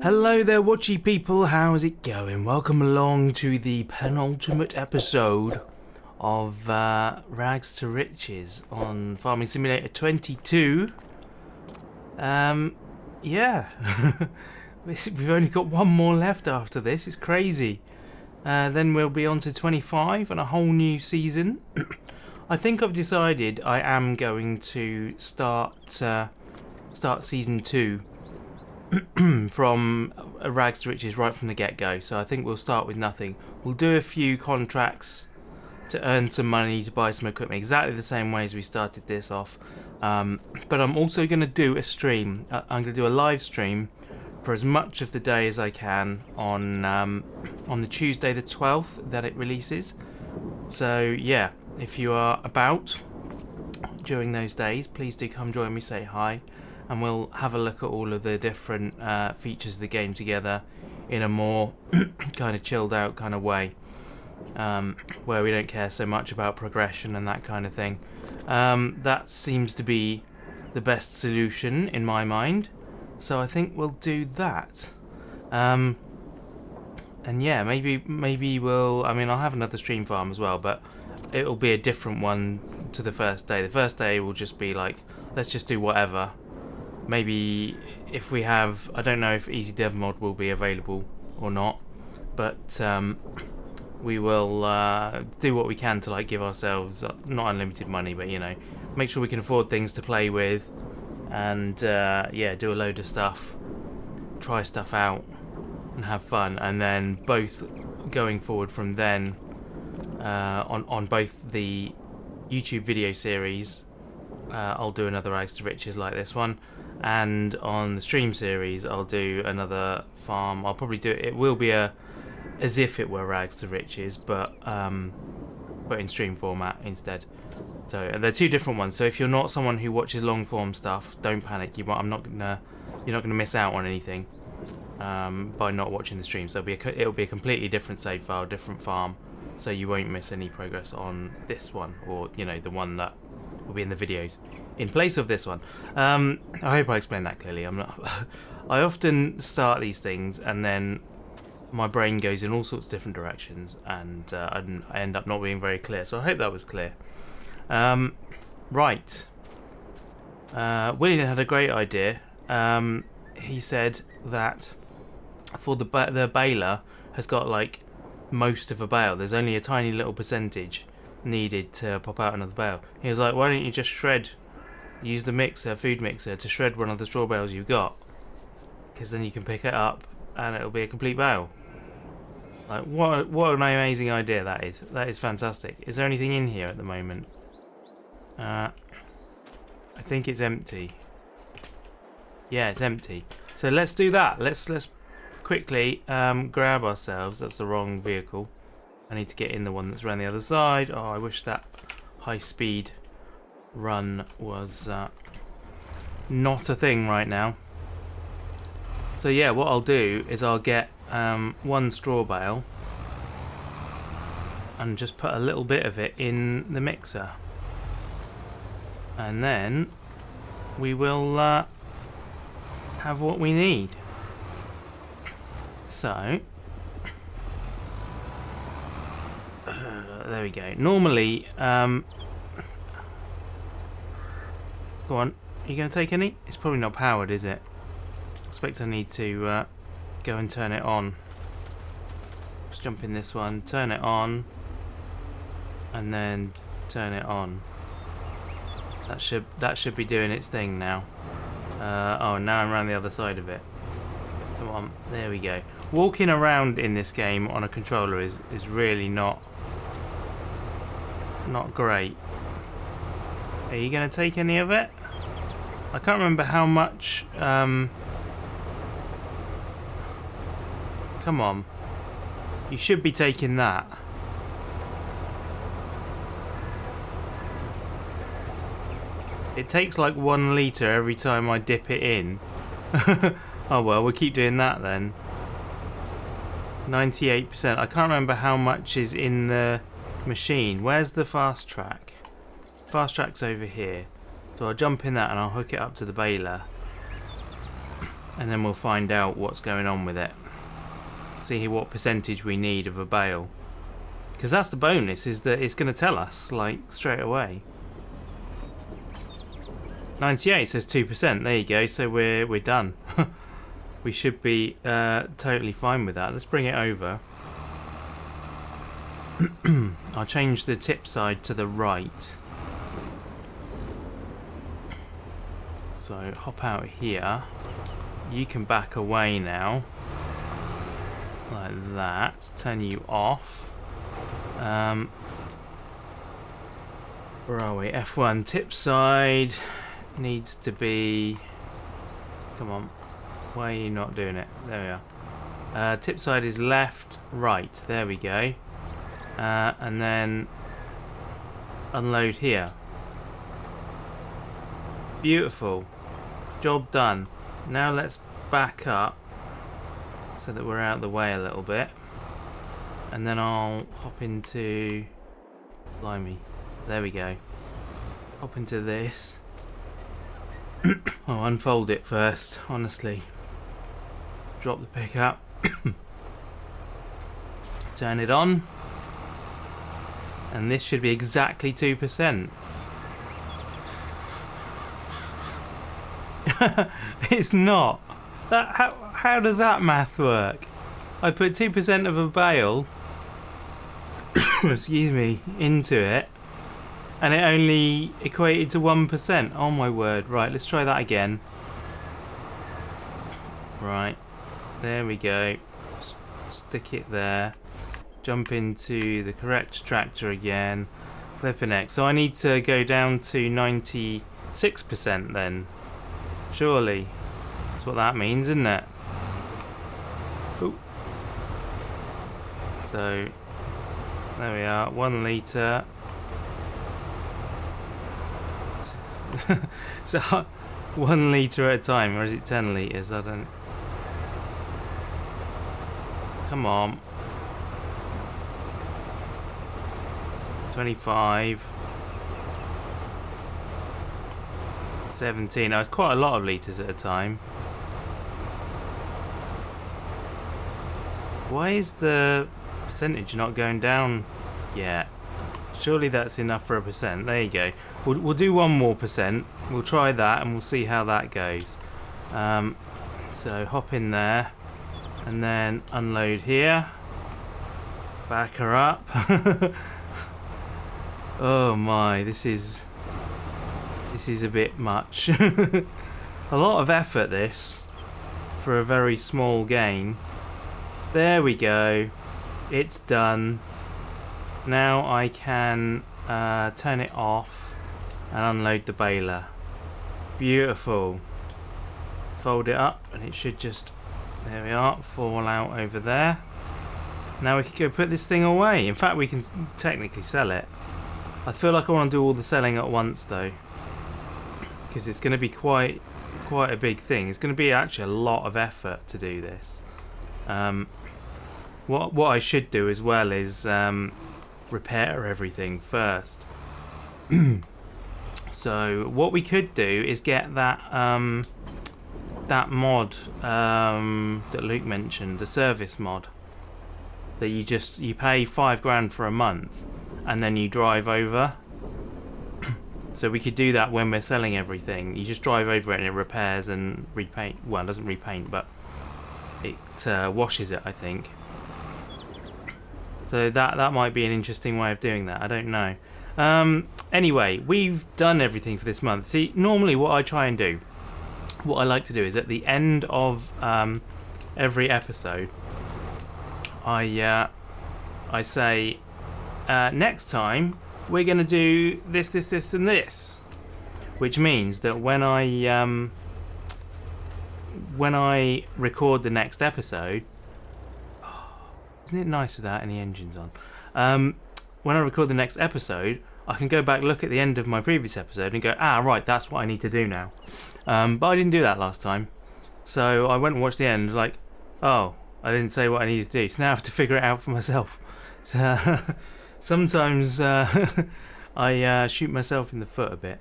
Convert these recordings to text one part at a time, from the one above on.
Hello there, watchy people, how's it going? Welcome along to the penultimate episode of Rags to Riches on Farming Simulator 22. Yeah, we've only got one more left after this, it's crazy. Then we'll be on to 25 and a whole new season. I think I've decided I am going to start season 2 from Rags to Riches right from the get-go. So I think we'll start with nothing. We'll do a few contracts to earn some money to buy some equipment, exactly the same way as we started this off. But I'm also going to do a stream. I'm going to do a live stream for as much of the day as I can on the Tuesday the 12th that it releases. So yeah, if you are about during those days, please do come join me, say hi, and we'll have a look at all of the different features of the game together in a more kind of chilled out kind of way, where we don't care so much about progression and that kind of thing. That seems to be the best solution in my mind, so I think we'll do that. And yeah, maybe we'll, I mean, I'll have another stream farm as well, but it'll be a different one to the first day. The first day will just be like, let's just do whatever. Maybe if we have, I don't know if Easy Dev Mod will be available or not, but we will do what we can to like give ourselves not unlimited money, but you know, make sure we can afford things to play with, and yeah, do a load of stuff, try stuff out, and have fun. And then both going forward from then on both the YouTube video series, I'll do another Rags to Riches like this one, and on the stream series I'll do another farm. I'll probably do it, it will be as if it were Rags to Riches, but in stream format instead. So they're two different ones, so if you're not someone who watches long form stuff, don't panic. You're not gonna miss out on anything by not watching the stream. So it'll be a completely different save file, different farm, so you won't miss any progress on this one, or you know, the one that will be in the videos in place of this one. I hope I explained that clearly. I'm not I often start these things and then my brain goes in all sorts of different directions, and I end up not being very clear, so I hope that was clear. Right, William had a great idea. He said that for the baler has got like most of a bale, there's only a tiny little percentage needed to pop out another bale. He was like, why don't you just use the food mixer to shred one of the straw bales you've got, because then you can pick it up and it'll be a complete bale. Like, what an amazing idea that is. That is fantastic. Is there anything in here at the moment? I think it's empty. Yeah, it's empty. So let's do that. Let's quickly grab ourselves. That's the wrong vehicle. I need to get in the one that's around the other side. Oh, I wish that high speed run was not a thing right now. So yeah, what I'll do is I'll get one straw bale and just put a little bit of it in the mixer, and then we will have what we need. So there we go. Normally, go on, are you going to take any? It's probably not powered, is it? I expect I need to go and turn it on. Just jump in this one, turn it on, and then turn it on. That should be doing its thing now. Oh, now I'm around the other side of it. Come on, there we go. Walking around in this game on a controller is really not great. Are you going to take any of it? I can't remember how much. Come on. You should be taking that. It takes like 1 litre every time I dip it in. Oh well, we'll keep doing that then. 98%. I can't remember how much is in the machine. Where's the fast track? Fast track's over here. So I'll jump in that and I'll hook it up to the baler. and then we'll find out what's going on with it. See what percentage we need of a bale, because that's the bonus, is that it's going to tell us like straight away. 98 says 2%. There you go. So we're done. We should be totally fine with that. Let's bring it over. I'll change the tip side to the right. So hop out here. You can back away now. Like that. Turn you off. Where are we? F1 tip side needs to be... Come on. Why are you not doing it? There we are. Tip side is left, right. There we go. And then unload here. Beautiful. Job done. Now let's back up so that we're out of the way a little bit. And then I'll hop into... Blimey. There we go. Hop into this. I'll unfold it first, honestly. Drop the pickup. Turn it on. And this should be exactly 2%. It's not. How does that math work? I put 2% of a bale excuse me, into it, and it only equated to 1%. Oh my word. Right, let's try that again. Right, there we go. Stick it there. Jump into the correct tractor again. Flipping X. So I need to go down to 96% then. Surely. That's what that means, isn't it? Ooh. So there we are, 1 litre. So 1 litre at a time, or is it 10 litres? I don't... Come on. 25. 17. Oh, it's quite a lot of litres at a time. Why is the percentage not going down yet? Surely that's enough for a percent. There you go. We'll do 1 more percent. We'll try that and we'll see how that goes. So hop in there and then unload here. Back her up. Oh my, this is a bit much. A lot of effort this for a very small gain. There we go. It's done. Now I can turn it off and unload the baler. Beautiful. Fold it up and it should just, there we are, fall out over there. Now we can go put this thing away. In fact, we can technically sell it. I feel like I want to do all the selling at once though, because it's going to be quite a big thing. It's going to be actually a lot of effort to do this. What I should do as well is repair everything first. So what we could do is get that that mod that Luke mentioned, the service mod, that you pay $5 for a month and then you drive over. So we could do that when we're selling everything. You just drive over it and it repairs and repaint. Well, it doesn't repaint, but it washes it, I think. So that might be an interesting way of doing that. I don't know. Anyway, we've done everything for this month. See, normally what I try and do, what I like to do is at the end of every episode, I say, next time we're going to do this, this, this, and this, which means that when I record the next episode, isn't it nice without any engines on? When I record the next episode, I can go back, look at the end of my previous episode and go, right, that's what I need to do now. But I didn't do that last time. So I went and watched the end, like, oh, I didn't say what I needed to do. So now I have to figure it out for myself. So sometimes I shoot myself in the foot a bit.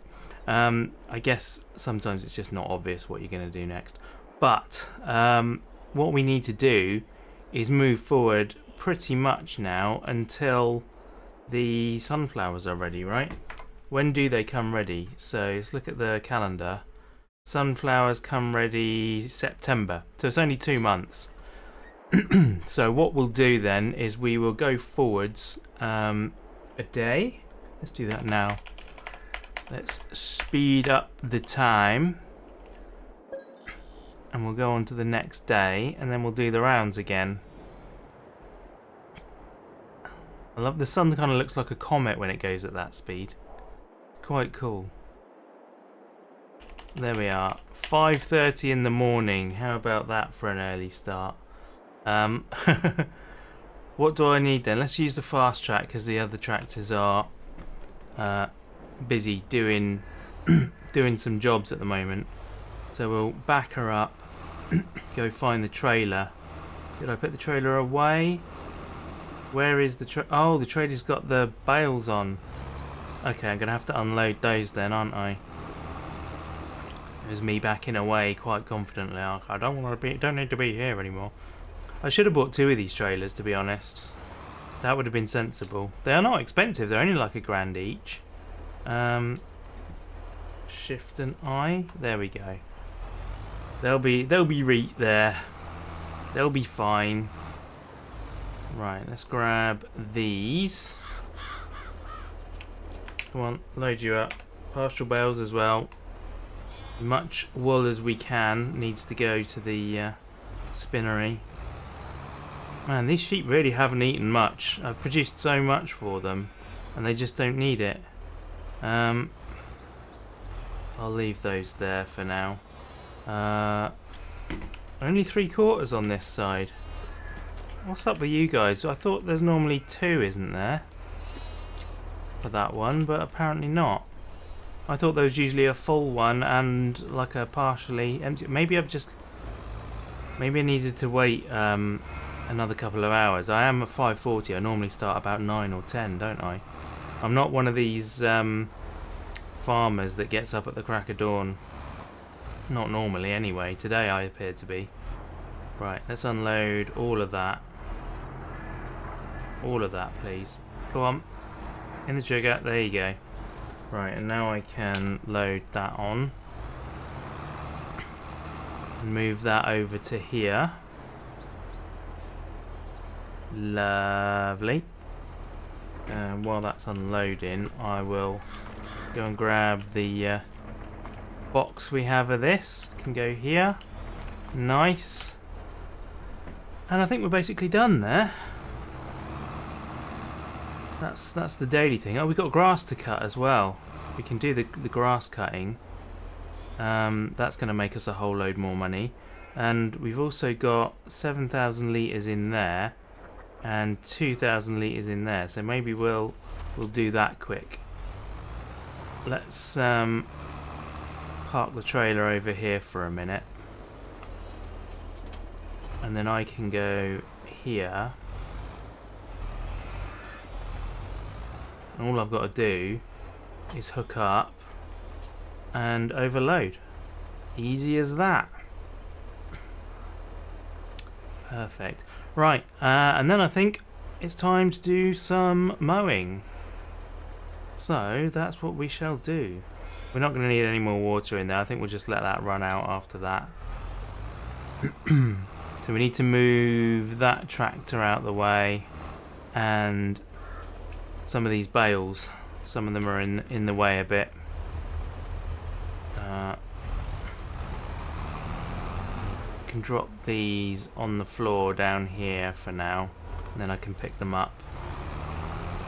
I guess sometimes it's just not obvious what you're going to do next. But what we need to do is move forward pretty much now until the sunflowers are ready, right? When do they come ready? So let's look at the calendar. Sunflowers come ready September, so it's only 2 months. So what we'll do then is we will go forwards a day. Let's do that now. Let's speed up the time. And we'll go on to the next day, and then we'll do the rounds again. I love the sun kind of looks like a comet when it goes at that speed. It's quite cool. There we are. 5:30 in the morning. How about that for an early start? What do I need then? Let's use the fast track because the other tractors are busy doing doing some jobs at the moment. So we'll back her up. Go find the trailer. Did I put the trailer away? Where is the trailer? Oh, the trailer's got the bales on. Okay, I'm gonna have to unload those then, aren't I? It was me backing away quite confidently. I don't need to be here anymore. I should have bought 2 of these trailers, to be honest. That would have been sensible. They are not expensive. They're only like £1 each. Shift and I. There we go. They'll be right there. They'll be fine. Right, let's grab these. Come on, load you up. Partial bales as well. Much wool as we can needs to go to the spinnery. Man, these sheep really haven't eaten much. I've produced so much for them, and they just don't need it. I'll leave those there for now. Only 3/4 on this side. What's up with you guys? I thought there's normally 2, isn't there? For that one, but apparently not. I thought there was usually a full one and like a partially empty. Maybe I needed to wait another couple of hours. I am at 5:40. I normally start about 9 or 10, don't I? I'm not one of these farmers that gets up at the crack of dawn. Not normally anyway. Today I appear to be. Right, let's unload all of that. All of that, please. Go on. In the jigger. There you go. Right, and now I can load that on. And move that over to here. Lovely. And while that's unloading, I will go and grab the box we have of this. Can go here. Nice. And I think we're basically done there. That's the daily thing. Oh, we've got grass to cut as well. We can do the grass cutting. That's going to make us a whole load more money. And we've also got 7,000 litres in there. And 2,000 litres in there. So maybe we'll do that quick. Let's park the trailer over here for a minute. And then I can go here. And all I've got to do is hook up and overload. Easy as that. Perfect. Right, and then I think it's time to do some mowing. So that's what we shall do. We're not going to need any more water in there. I think we'll just let that run out after that. So we need to move that tractor out the way and some of these bales. Some of them are in the way a bit. Can drop these on the floor down here for now, and then I can pick them up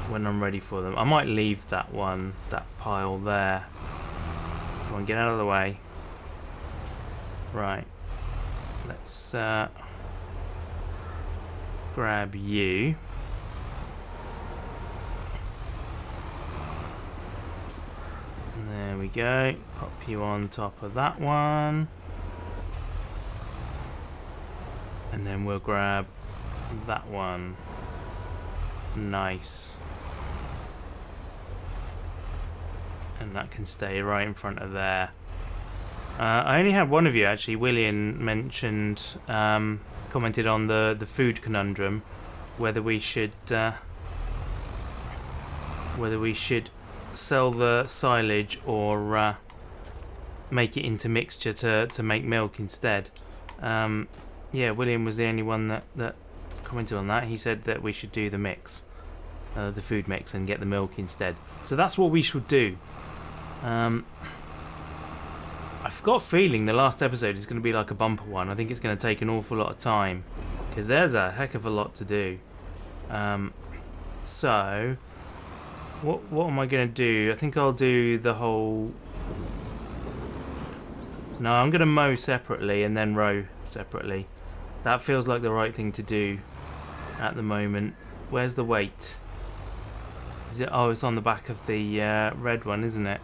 when I'm ready for them. I might leave that pile there. Come on, get out of the way. Right, let's grab you. There we go. Pop you on top of that one. And then we'll grab that one. Nice. And that can stay right in front of there. I only had one of you actually. William mentioned, commented on the food conundrum, whether we should sell the silage or make it into mixture to make milk instead. Yeah, William was the only one that commented on that. He said that we should do the mix, the food mix, and get the milk instead. So that's what we should do. I've got a feeling the last episode is going to be like a bumper one. I think it's going to take an awful lot of time because there's a heck of a lot to do. So what am I going to do? I think I'll do the whole... No, I'm going to mow separately and then row separately. That feels like the right thing to do at the moment. Where's the weight? Is it? Oh, it's on the back of the red one, isn't it?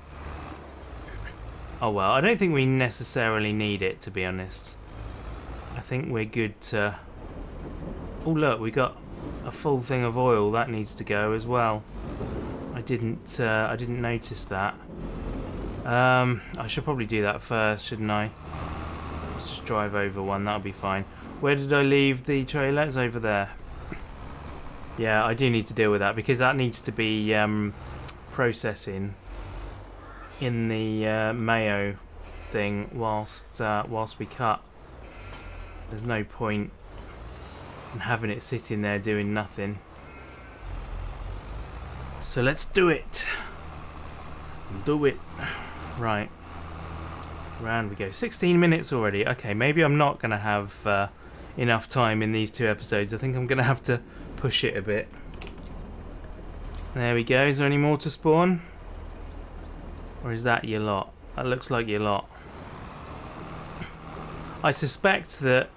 Oh well, I don't think we necessarily need it, to be honest. I think we're good to... Oh look, we got a full thing of oil. That needs to go as well. I didn't notice that. I should probably do that first, shouldn't I? Let's just drive over one, that'll be fine. Where did I leave the trailer? It's over there. Yeah, I do need to deal with that because that needs to be processing in the mayo thing whilst we cut. There's no point in having it sitting there doing nothing. So let's do it. Do it. Right. Round we go. 16 minutes already. Okay, maybe I'm not going to have enough time in these 2 episodes. I think I'm going to have to push it a bit. There we go. Is there any more to spawn? Or is that your lot? That looks like your lot. I suspect that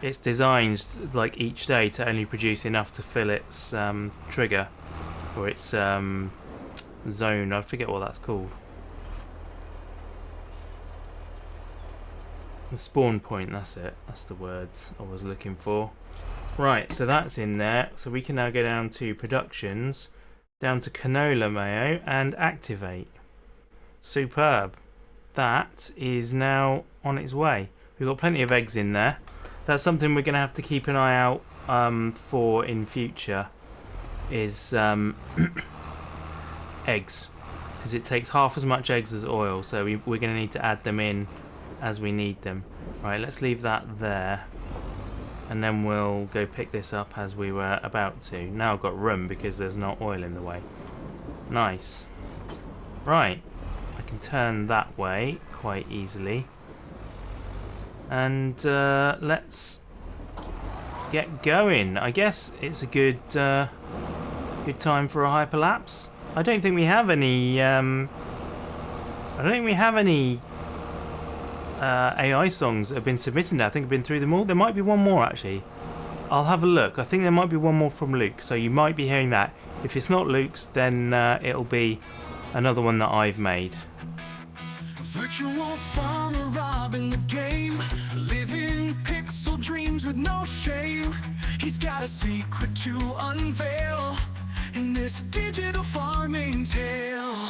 it's designed like each day to only produce enough to fill its trigger or its zone. I forget what that's called. The spawn point, that's it. That's the words I was looking for. Right, so that's in there. So we can now go down to productions, down to canola mayo and activate. Superb. That is now on its way. We've got plenty of eggs in there. That's something we're going to have to keep an eye out for in future is eggs, because it takes half as much eggs as oil, so we're going to need to add them in as we need them. Right, let's leave that there and then we'll go pick this up as we were about to. Now I've got room because there's not oil in the way. Nice. Right, I can turn that way quite easily. And let's get going. I guess it's a good time for a hyperlapse. I don't think we have any AI songs that have been submitted now. I think I've been through them all. There might be one more actually. I'll have a look. I think there might be one more from Luke, so you might be hearing that. If it's not Luke's, then it'll be another one that I've made. Virtual farmer Rob in the game, living pixel dreams with no shame. He's got a secret to unveil in this digital farming tale.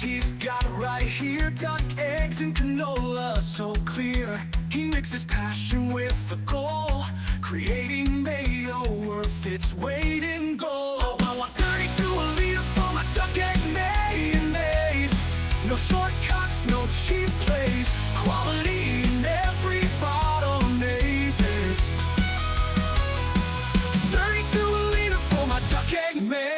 He's got right here, duck eggs and canola, so clear. He mixes passion with the goal, creating mayo worth its weight in gold. Oh, I want 32 a liter for my duck egg mayonnaise. No shortcuts, no cheap plays, quality in every bottle mazes. 32 a liter for my duck egg mayonnaise.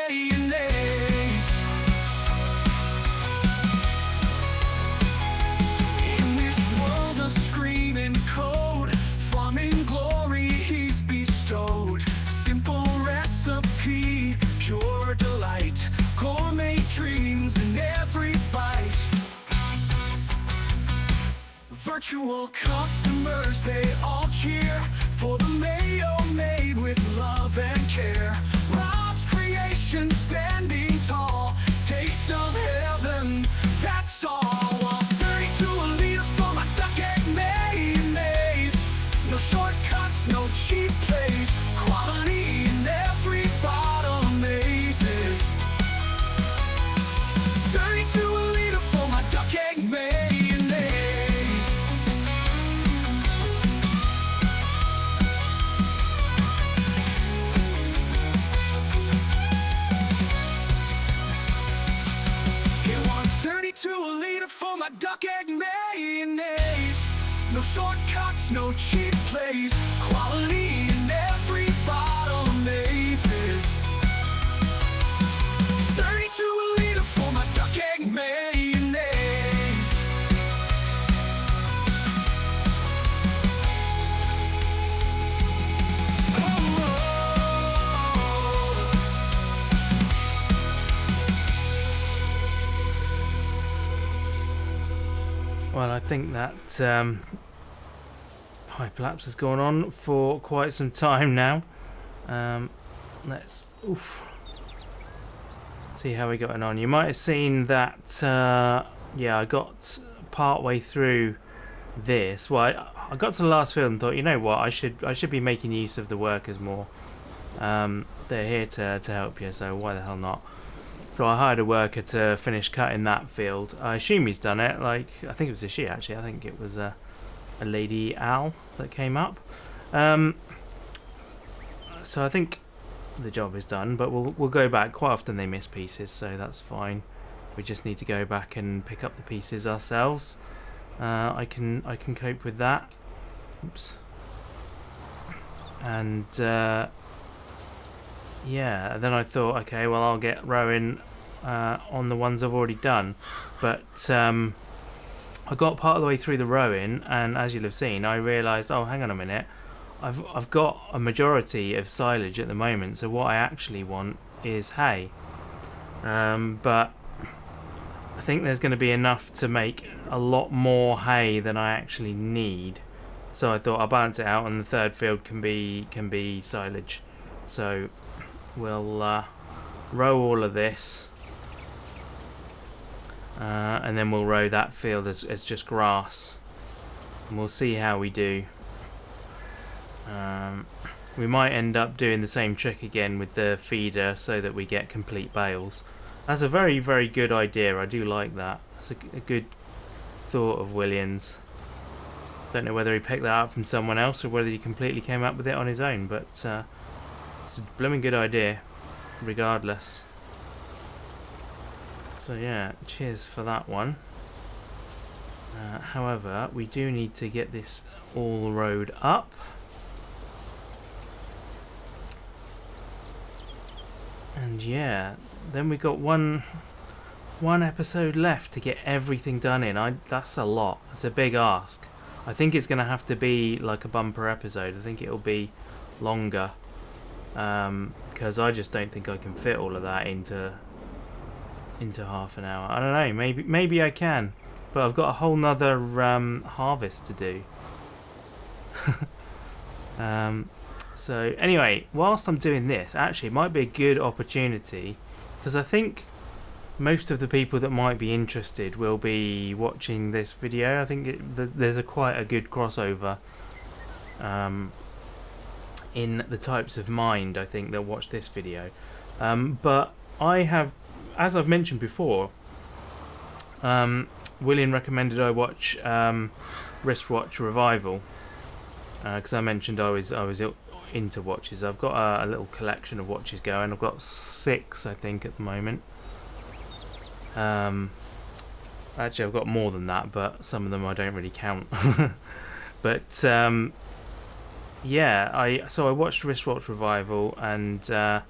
Code, farming glory he's bestowed. Simple recipe, pure delight, gourmet dreams in every bite. Virtual customers, they all cheer for the mayo made with love and care. Rob's creation standing tall, taste of heaven, that's all. 32 a liter for my duck egg mayonnaise. No shortcuts, no cheap plays, quality in No shortcuts, no cheap plays, quality in every bottle amazes. 32 a liter for my duck egg mayonnaise. Well, I think that hyperlapse has gone on for quite some time now. Let's see how we're getting on. You might have seen that, yeah, I got part way through this. Well, I got to the last field and thought, you know what, I should be making use of the workers more. They're here to help you, so why the hell not? So I hired a worker to finish cutting that field. I assume he's done it. Like, I think it was a she actually. I think it was a lady owl that came up. So I think the job is done, but we'll go back. Quite often they miss pieces, so that's fine. We just need to go back and pick up the pieces ourselves. I can cope with that. Oops. And yeah, then I thought, okay, well, I'll get rowing on the ones I've already done. But I got part of the way through the rowing, and as you'll have seen, I realised, oh, hang on a minute, I've got a majority of silage at the moment, so what I actually want is hay. But I think there's going to be enough to make a lot more hay than I actually need. So I thought I'll balance it out, and the third field can be silage. So we'll row all of this, and then we'll row that field as just grass, and we'll see how we do. We might end up doing the same trick again with the feeder so that we get complete bales. That's a very, very good idea. I do like that. That's a good thought of Williams. Don't know whether he picked that up from someone else or whether he completely came up with it on his own, but it's a blooming good idea regardless. So yeah, cheers for that one. However, we do need to get this all rowed up. And yeah, then we got one episode left to get everything done in. That's a lot. That's a big ask. I think it's going to have to be like a bumper episode. I think it'll be longer, because I just don't think I can fit all of that into half an hour. I don't know. Maybe I can, but I've got a whole nother harvest to do. So anyway, whilst I'm doing this, actually it might be a good opportunity, because I think most of the people that might be interested will be watching this video. I think there's quite a good crossover in the types of mind, I think, that watch this video. But I have, as I've mentioned before, William recommended I watch Wristwatch Revival, because I mentioned I was into watches. I've got a little collection of watches going. I've got 6, I think, at the moment. Actually, I've got more than that, but some of them I don't really count. But yeah, I watched Wristwatch Revival, and I've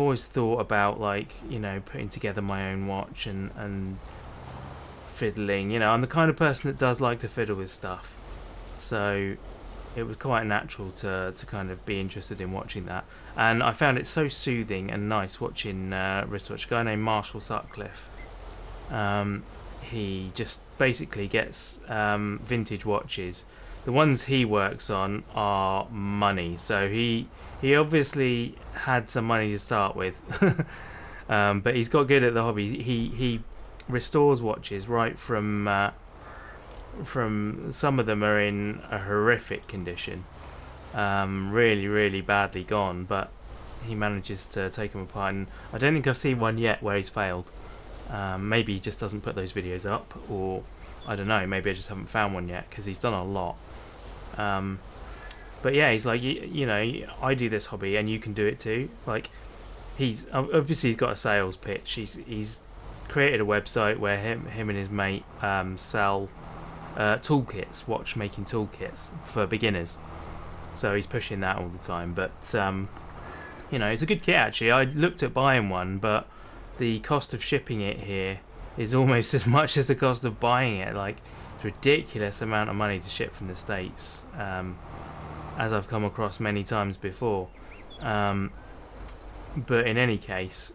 always thought about, like, you know, putting together my own watch and fiddling. You know, I'm the kind of person that does like to fiddle with stuff, so it was quite natural to kind of be interested in watching that. And I found it so soothing and nice watching Wristwatch. A guy named Marshall Sutcliffe. He just basically gets vintage watches. The ones he works on are money. So he obviously had some money to start with. But he's got good at the hobby. He restores watches right from some of them are in a horrific condition, really, really badly gone, but he manages to take them apart, and I don't think I've seen one yet where he's failed. Maybe he just doesn't put those videos up, or I don't know, maybe I just haven't found one yet, because he's done a lot. But yeah, he's like, you know, I do this hobby and you can do it too. Like, he's got a sales pitch. He's created a website where him and his mate sell toolkits, watchmaking toolkits for beginners. So he's pushing that all the time. But you know, it's a good kit actually. I looked at buying one, but the cost of shipping it here is almost as much as the cost of buying it. Like, it's a ridiculous amount of money to ship from the States, as I've come across many times before. But in any case,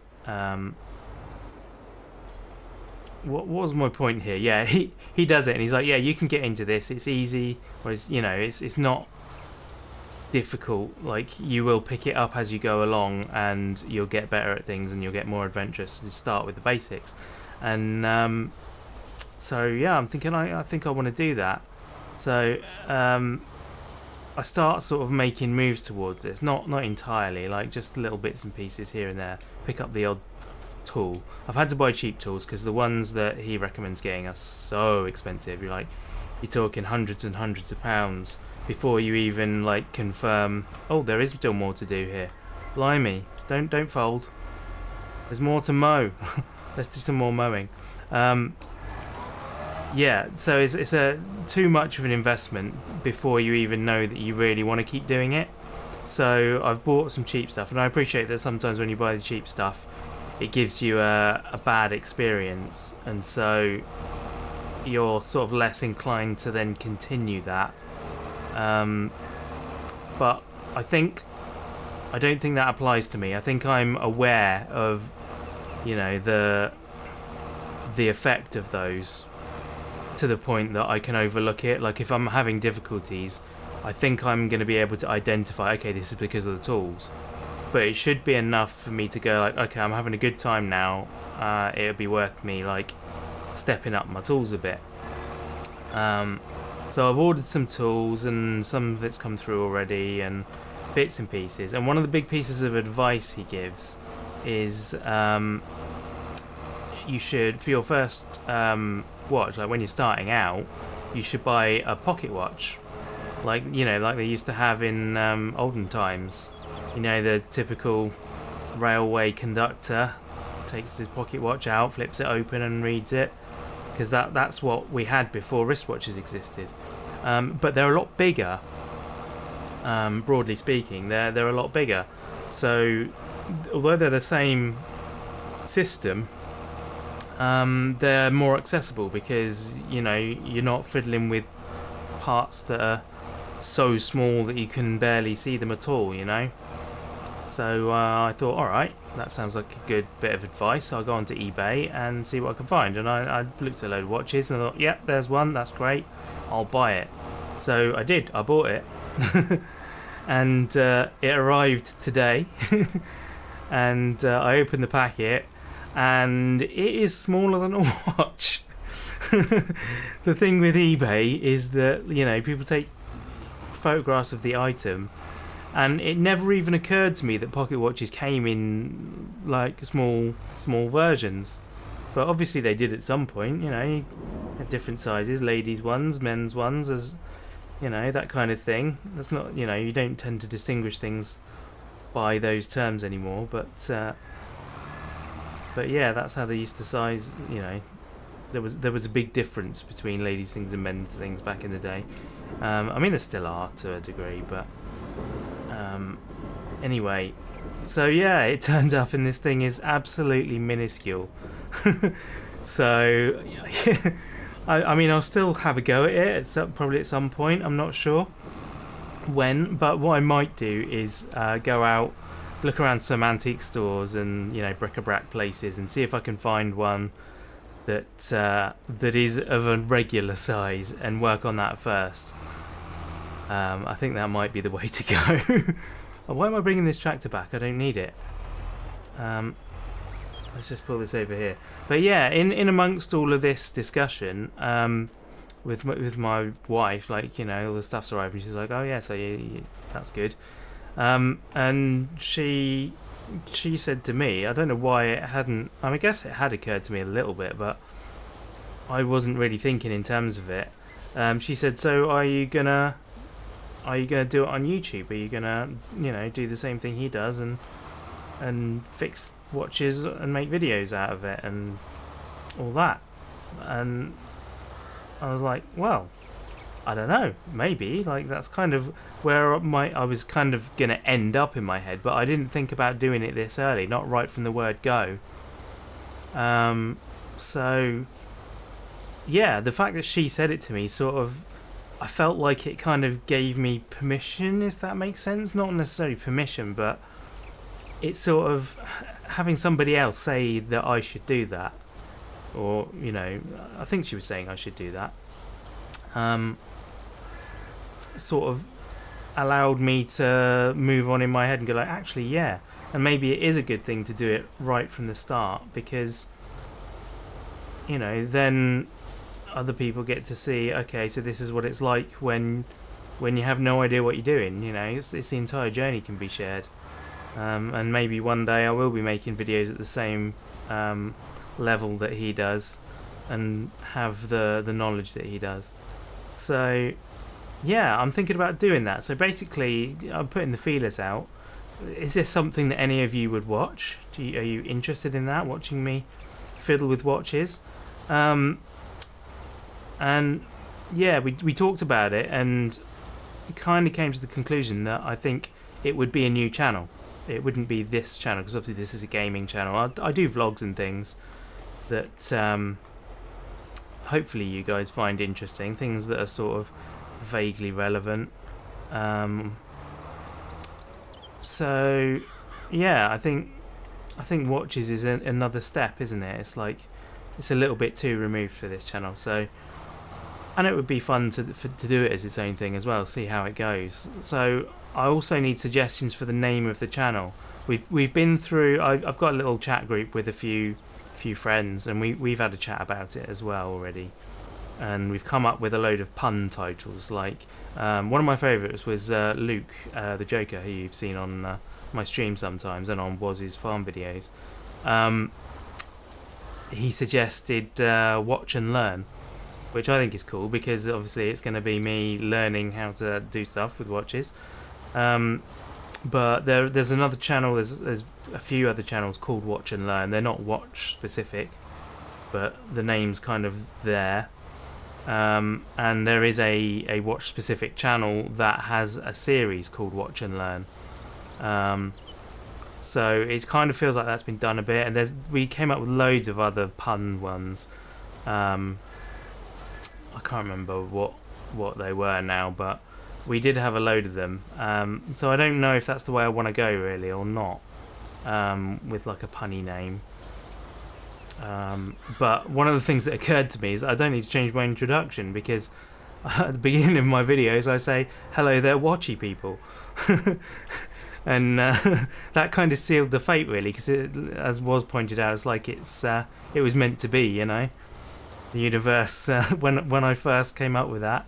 what was my point here? Yeah, he does it, and he's like, yeah, you can get into this. It's easy, whereas, you know, it's not difficult. Like, you will pick it up as you go along, and you'll get better at things, and you'll get more adventurous. To start with the basics, and so yeah, I'm thinking I think I want to do that. So I start sort of making moves towards this, not entirely, like just little bits and pieces here and there. Pick up the odd tool. I've had to buy cheap tools because the ones that he recommends getting are so expensive. You're talking hundreds and hundreds of pounds before you even like confirm, oh, there is still more to do here. Blimey, don't fold. There's more to mow. Let's do some more mowing. Yeah, so it's a too much of an investment before you even know that you really want to keep doing it. So I've bought some cheap stuff, and I appreciate that sometimes when you buy the cheap stuff, it gives you a bad experience, and so you're sort of less inclined to then continue that. But I don't think that applies to me. I think I'm aware of, you know, the effect of those, to the point that I can overlook it. Like, if I'm having difficulties, I think I'm going to be able to identify, okay, this is because of the tools. But it should be enough for me to go like, okay, I'm having a good time now. It'll be worth me like stepping up my tools a bit. So I've ordered some tools, and some of it's come through already, and bits and pieces. And one of the big pieces of advice he gives is you should, for your first watch, like when you're starting out, you should buy a pocket watch, like, you know, like they used to have in olden times. You know, the typical railway conductor takes his pocket watch out, flips it open and reads it, because that's what we had before wristwatches existed. But they're a lot bigger, broadly speaking. They're a lot bigger. So although they're the same system, they're more accessible, because, you know, you're not fiddling with parts that are so small that you can barely see them at all, you know. So I thought, alright, that sounds like a good bit of advice. I'll go onto eBay and see what I can find. And I looked at a load of watches and I thought, yep, there's one, that's great, I'll buy it. So I did, I bought it. And it arrived today. And I opened the packet, and it is smaller than a watch. The thing with eBay is that, you know, people take photographs of the item, and it never even occurred to me that pocket watches came in like small versions. But obviously they did at some point, you know, at different sizes, ladies ones, men's ones, as you know, that kind of thing. That's not, you know, you don't tend to distinguish things by those terms anymore, but yeah, that's how they used to size, you know. There was a big difference between ladies' things and men's things back in the day. I mean, there still are to a degree, but anyway, so yeah, it turned up, and this thing is absolutely minuscule. So I mean, I'll still have a go at it, probably at some point. I'm not sure when, but what I might do is go out, look around some antique stores and, you know, bric-a-brac places, and see if I can find one that is of a regular size, and work on that first. I think that might be the way to go. Why am I bringing this tractor back? I don't need it. Let's just pull this over here. But yeah, in amongst all of this discussion, with my wife, like, you know, all the stuff's arrived, and she's like, oh yeah, so that's good. And she said to me, I don't know why it hadn't, I mean, I guess it had occurred to me a little bit, but I wasn't really thinking in terms of it. She said, so are you gonna do it on YouTube? Are you gonna, you know, do the same thing he does and fix watches and make videos out of it and all that? And I was like, well, I don't know, maybe, like, that's kind of where I was kind of gonna end up in my head, but I didn't think about doing it this early, not right from the word go. So yeah, the fact that she said it to me sort of, I felt like it kind of gave me permission, if that makes sense. Not necessarily permission, but it's sort of having somebody else say that I should do that, or, you know, I think she was saying I should do that. Sort of allowed me to move on in my head and go like, actually, yeah, and maybe it is a good thing to do it right from the start, because, you know, then other people get to see, okay, so this is what it's like when you have no idea what you're doing. You know, it's the entire journey can be shared, and maybe one day I will be making videos at the same level that he does, and have the knowledge that he does. So yeah, I'm thinking about doing that. So basically, I'm putting the feelers out. Is this something that any of you would watch? Are you interested in that, watching me fiddle with watches? And yeah, we talked about it, and it kind of came to the conclusion that I think it would be a new channel. It wouldn't be this channel, because obviously this is a gaming channel. I do vlogs and things that hopefully you guys find interesting, things that are sort of vaguely relevant. So yeah, I think watches is another step, isn't it? It's like, it's a little bit too removed for this channel. So, and it would be fun to do it as its own thing as well, see how it goes. So I also need suggestions for the name of the channel. We've been through, I've got a little chat group with a few friends, and we've had a chat about it as well already, and we've come up with a load of pun titles. Like one of my favourites was Luke, the Joker, who you've seen on my stream sometimes and on Waz's farm videos. He suggested watch and learn, which I think is cool, because obviously it's going to be me learning how to do stuff with watches. But there's another channel, there's a few other channels called Watch and Learn. They're not watch specific, but the name's kind of there. And there is a watch specific channel that has a series called Watch and Learn. So it kind of feels like that's been done a bit, and we came up with loads of other pun ones. I can't remember what they were now, but we did have a load of them. So I don't know if that's the way I want to go really, or not, with like a punny name. But one of the things that occurred to me is I don't need to change my introduction, because at the beginning of my videos I say, hello there watchy people. And that kind of sealed the fate really, because as was pointed out, it's like it was meant to be, you know. The universe, when I first came up with that,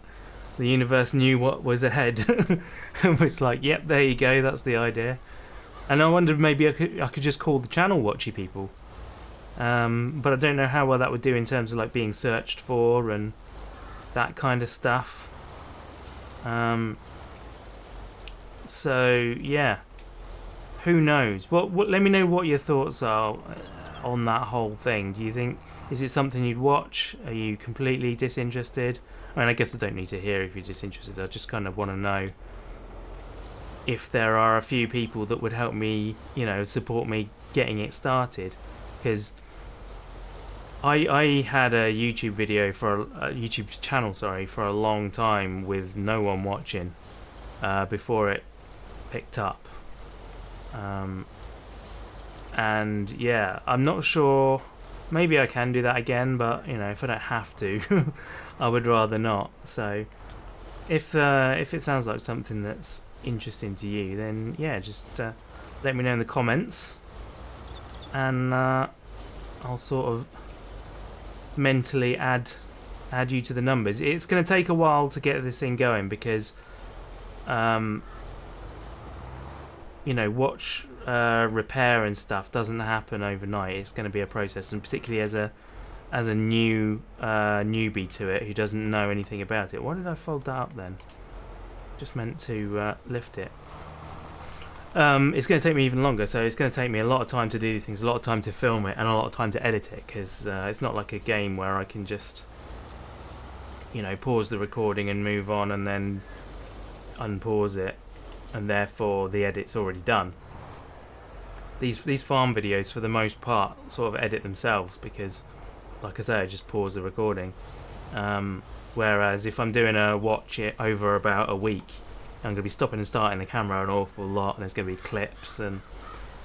the universe knew what was ahead. And was like, yep, there you go, that's the idea. And I wondered maybe I could just call the channel Watchy People. But I don't know how well that would do in terms of like being searched for and that kind of stuff. So yeah, who knows? What let me know what your thoughts are on that whole thing. Do you think, is it something you'd watch? Are you completely disinterested? I mean, I guess I don't need to hear if you're disinterested. I just kind of want to know if there are a few people that would help me, you know, support me getting it started. Because I had a YouTube video a YouTube channel, sorry, for a long time with no one watching before it picked up. And yeah, I'm not sure. Maybe I can do that again, but you know, if I don't have to, I would rather not. So if it sounds like something that's interesting to you, then yeah, just let me know in the comments, and I'll sort of mentally add you to the numbers. It's going to take a while to get this thing going, because you know, watch repair and stuff doesn't happen overnight. It's going to be a process, and particularly as a new newbie to it who doesn't know anything about it. Why did I fold that up then? Just meant to lift it. It's going to take me even longer, so it's going to take me a lot of time to do these things, a lot of time to film it, and a lot of time to edit it, because it's not like a game where I can just you know, pause the recording and move on, and then unpause it, and therefore the edit's already done. These farm videos, for the most part, sort of edit themselves because, like I say, I just pause the recording. Whereas if I'm doing a watch it over about a week, I'm going to be stopping and starting the camera an awful lot, and there's going to be clips, and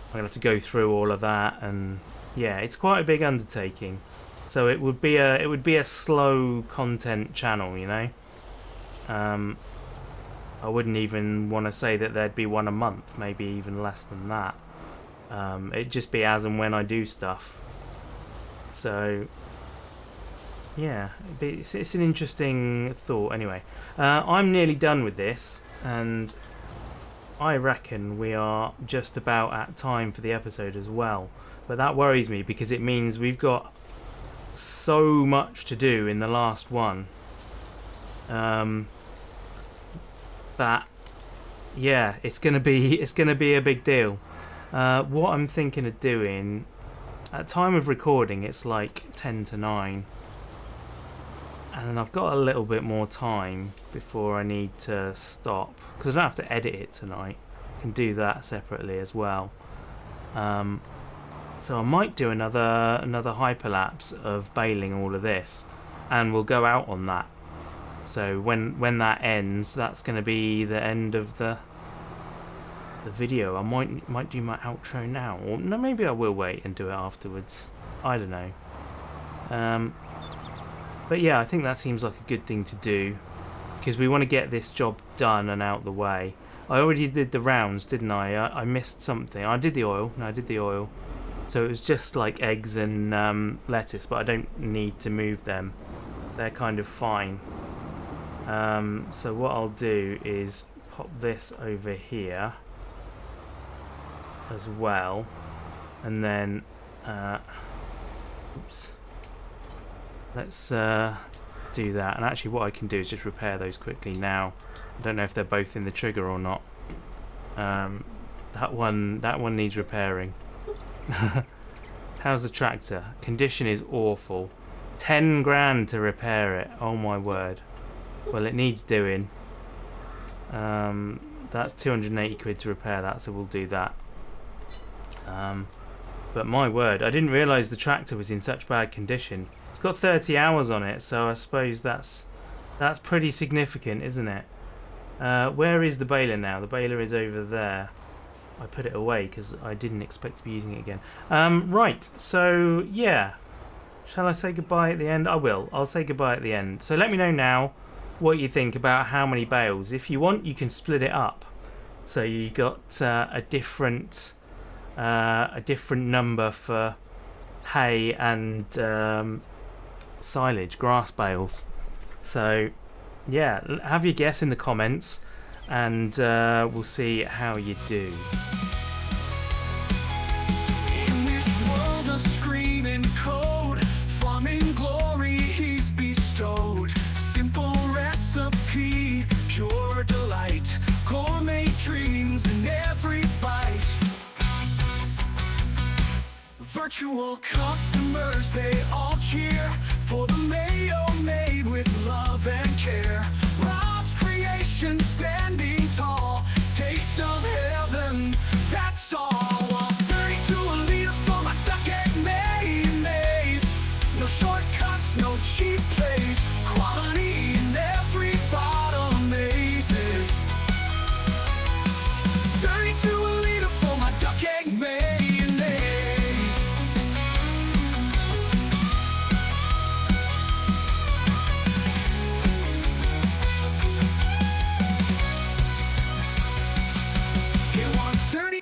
I'm going to have to go through all of that, and yeah, it's quite a big undertaking. So it would be a slow content channel, you know. I wouldn't even want to say that there'd be one a month, maybe even less than that. It'd just be as and when I do stuff. So yeah, it's an interesting thought. Anyway, I'm nearly done with this, and I reckon we are just about at time for the episode as well. But that worries me because it means we've got so much to do in the last one. That yeah, it's gonna be a big deal. What I'm thinking of doing at time of recording, it's like 10 to 9, and I've got a little bit more time before I need to stop because I don't have to edit it tonight. I can do that separately as well. So I might do another hyperlapse of baling all of this, and we'll go out on that. So when that ends, that's going to be the end of the video. I might do my outro now, or no, maybe I will wait and do it afterwards. I don't know. But yeah, I think that seems like a good thing to do because we want to get this job done and out the way. I already did the rounds, didn't I? I missed something. I did the oil. No, I did the oil. So it was just like eggs and lettuce, but I don't need to move them. They're kind of fine. So what I'll do is pop this over here as well, and then oops, let's do that. And actually what I can do is just repair those quickly now. I don't know if they're both in the trigger or not. That one needs repairing. How's the tractor? Condition is awful. 10 grand to repair it. Oh my word. Well, it needs doing. That's 280 quid to repair that, so we'll do that. But my word, I didn't realise the tractor was in such bad condition. It's got 30 hours on it, so I suppose that's pretty significant, isn't it? Where is the baler now? The baler is over there. I put it away because I didn't expect to be using it again. Right, so yeah. Shall I say goodbye at the end? I will. I'll say goodbye at the end. So let me know now what you think about how many bales. If you want, you can split it up. So you got a different number for hay and silage, grass bales. So yeah, have your guess in the comments, and we'll see how you do. In this world of screaming code, farming glory he's bestowed. Simple recipe, pure delight, gourmet dreams in every bite. Virtual customers, they all cheer for the mayo made with love and care. Rob's creation standing tall, taste of heaven, that's all. 32 a liter for my duck egg mayonnaise. No shortcuts, no cheap plays, quality in every bottle amazes. 32 a liter for my duck egg mayonnaise.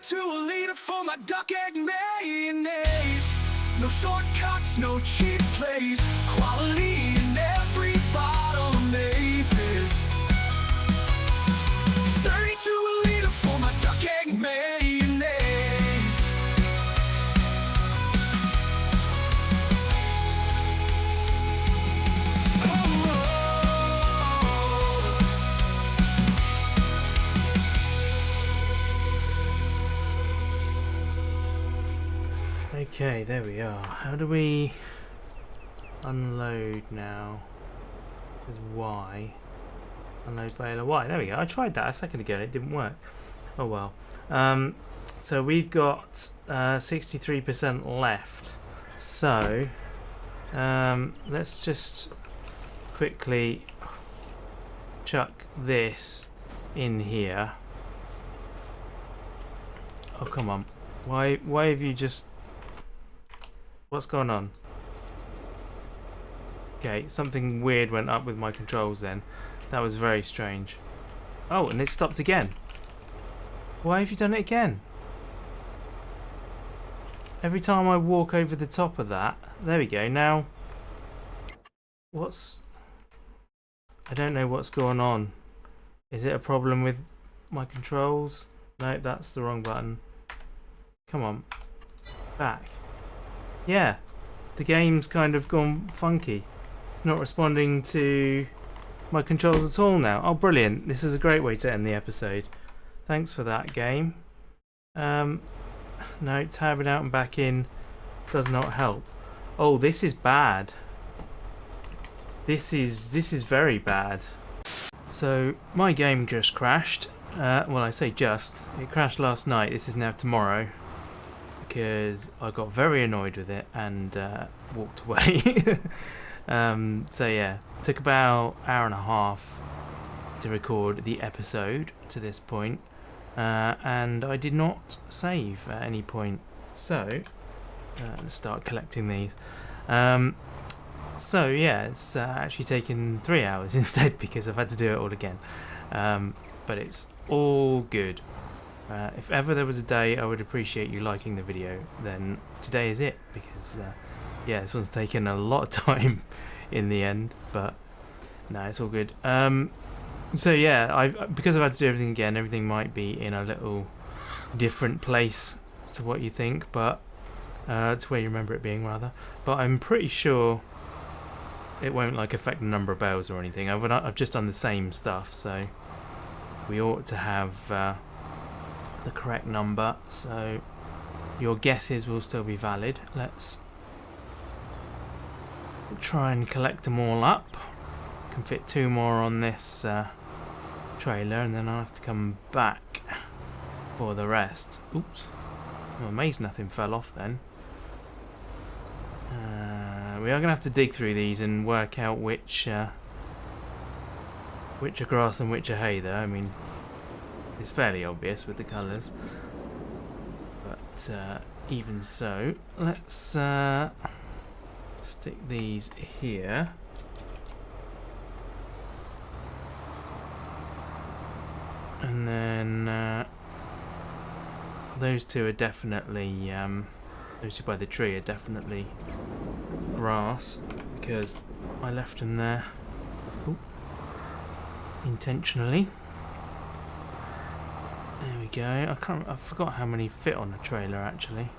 A liter for my duck egg mayonnaise. No shortcuts, no cheap plays, quality in every bottle amazes. 32 a liter for my duck egg mayonnaise. Okay, there we are. How do we unload now? There's Y. Unload baler Y. There we go. I tried that a second ago and it didn't work. Oh well. So we've got 63% left. So let's just quickly chuck this in here. Oh come on. Why have you just... What's going on? Okay, something weird went up with my controls then. That was very strange. Oh, and it stopped again. Why have you done it again? Every time I walk over the top of that... There we go, now... What's... I don't know what's going on. Is it a problem with my controls? No, that's the wrong button. Come on. Back. Yeah. The game's kind of gone funky. It's not responding to my controls at all now. Oh, brilliant. This is a great way to end the episode. Thanks for that, game. No, tabbing out and back in does not help. Oh, this is bad. This is very bad. So, my game just crashed. Well, I say just. It crashed last night. This is now tomorrow. Because I got very annoyed with it and walked away. So yeah, took about an hour and a half to record the episode to this point, and I did not save at any point. So let's start collecting these. So yeah, it's actually taken 3 hours instead because I've had to do it all again. But it's all good. If ever there was a day I would appreciate you liking the video, then today is it, because yeah, this one's taken a lot of time in the end, but no, it's all good. So yeah, because I've had to do everything again, everything might be in a little different place to what you think, but to where you remember it being, rather. But I'm pretty sure it won't like affect the number of bales or anything. I've just done the same stuff, so we ought to have the correct number. So your guesses will still be valid. Let's try and collect them all up. Can fit 2 more on this trailer, and then I'll have to come back for the rest. Oops, I'm amazed nothing fell off then. We are going to have to dig through these and work out which are grass and which are hay though. I mean, it's fairly obvious with the colours, but even so, let's stick these here. And then those two are definitely, those two by the tree are definitely grass, because I left them there intentionally. There we go. I forgot how many fit on a trailer actually,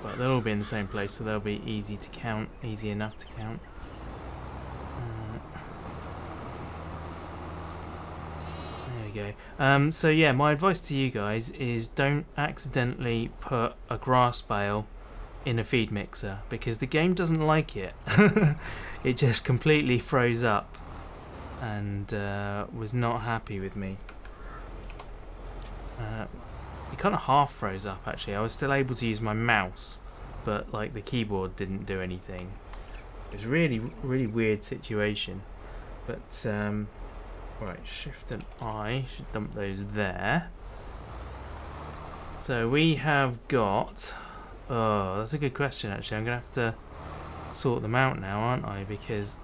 but they'll all be in the same place, so they'll be easy to count, easy enough to count. There we go. So yeah, my advice to you guys is don't accidentally put a grass bale in a feed mixer, because the game doesn't like it. It just completely froze up and was not happy with me. It kind of half froze up actually. I was still able to use my mouse, but like the keyboard didn't do anything. It was really weird situation. But right, Shift and I should dump those there. So we have got, oh, that's a good question actually. I'm gonna have to sort them out now, aren't I? Because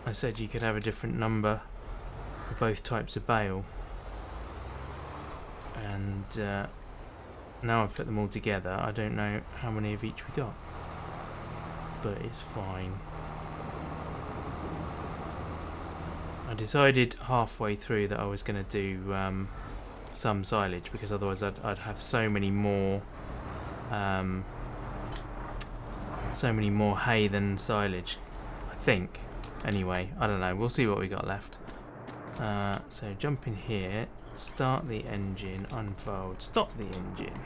I said you could have a different number for both types of bale. And now I've put them all together, I don't know how many of each we got, but it's fine. I decided halfway through that I was going to do some silage, because otherwise I'd have so many more hay than silage, I think. Anyway, I don't know, we'll see what we got left. So jump in here, start the engine, unfold, stop the engine,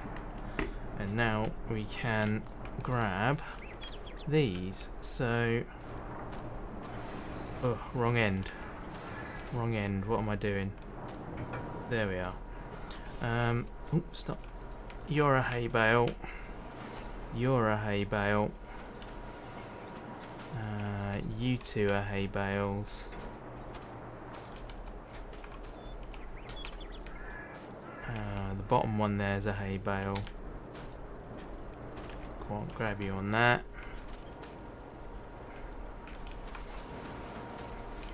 and now we can grab these. So Oh, wrong end. Wrong end. What am I doing? There we are. Oh, stop. You're a hay bale. You're a hay bale. You two are hay bales. The bottom one there's a hay bale. Go on, grab you on that.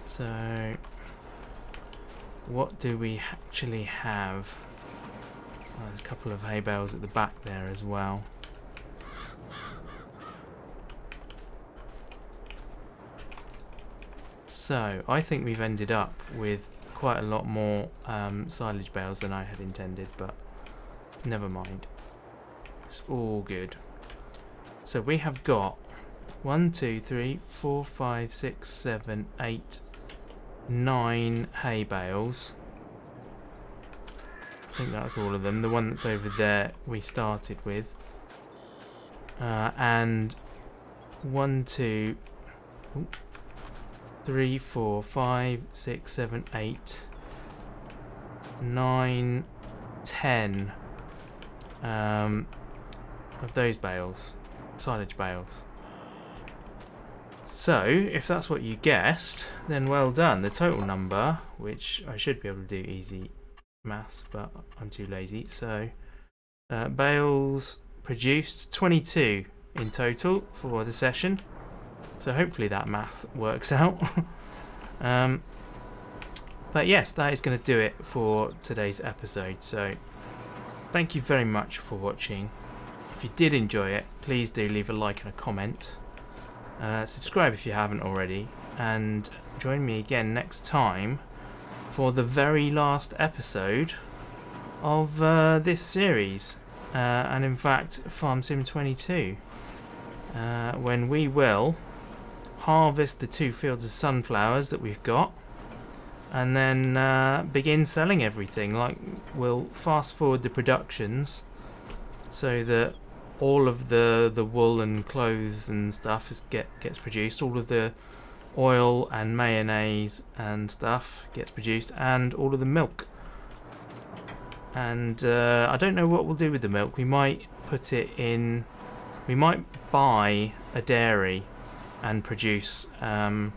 So, what do we actually have? Oh, there's a couple of hay bales at the back there as well. So, I think we've ended up with quite a lot more silage bales than I had intended, but never mind. It's all good. So we have got 1, 2, 3, 4, 5, 6, 7, 8, 9 hay bales. I think that's all of them. The one that's over there we started with. And 1, 2, 3, 4, 5, 6, 7, 8, 9, 10 of those bales, silage bales. So, if that's what you guessed, then well done. The total number, which I should be able to do easy maths, but I'm too lazy. So, bales produced 22 in total for the session. So hopefully that math works out. But yes, that is going to do it for today's episode. So thank you very much for watching. If you did enjoy it, please do leave a like and a comment. Subscribe if you haven't already. And join me again next time for the very last episode of this series. And in fact, Farm Sim 22. When we will harvest the 2 fields of sunflowers that we've got, and then begin selling everything. Like, we'll fast forward the productions so that all of the wool and clothes and stuff gets produced. All of the oil and mayonnaise and stuff gets produced, and all of the milk. And I don't know what we'll do with the milk. We might put it in. We might buy a dairy and produce a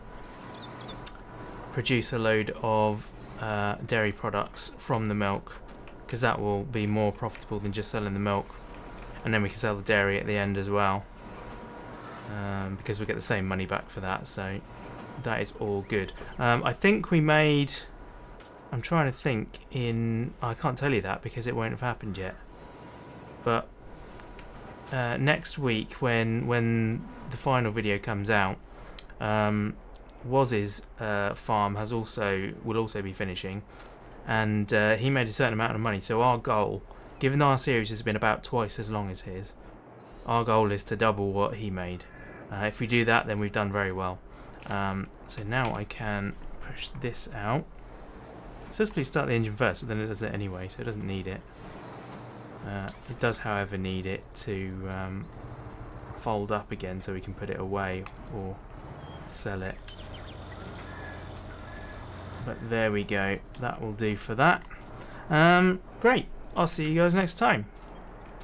load of dairy products from the milk, because that will be more profitable than just selling the milk, and then we can sell the dairy at the end as well, because we get the same money back for that. So that is all good. I think we made, I'm trying to think, I can't tell you that because it won't have happened yet, but next week when the final video comes out, Waz's farm will also be finishing, and he made a certain amount of money. So our goal, given our series has been about twice as long as his, our goal is to double what he made. If we do that, then we've done very well. So now I can push this out. It says please start the engine first, but then it does it anyway, so it doesn't need it. It does, however, need it to fold up again so we can put it away or sell it. But there we go. That will do for that. Great. I'll see you guys next time.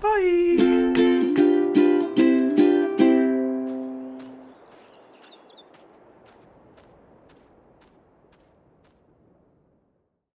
Bye!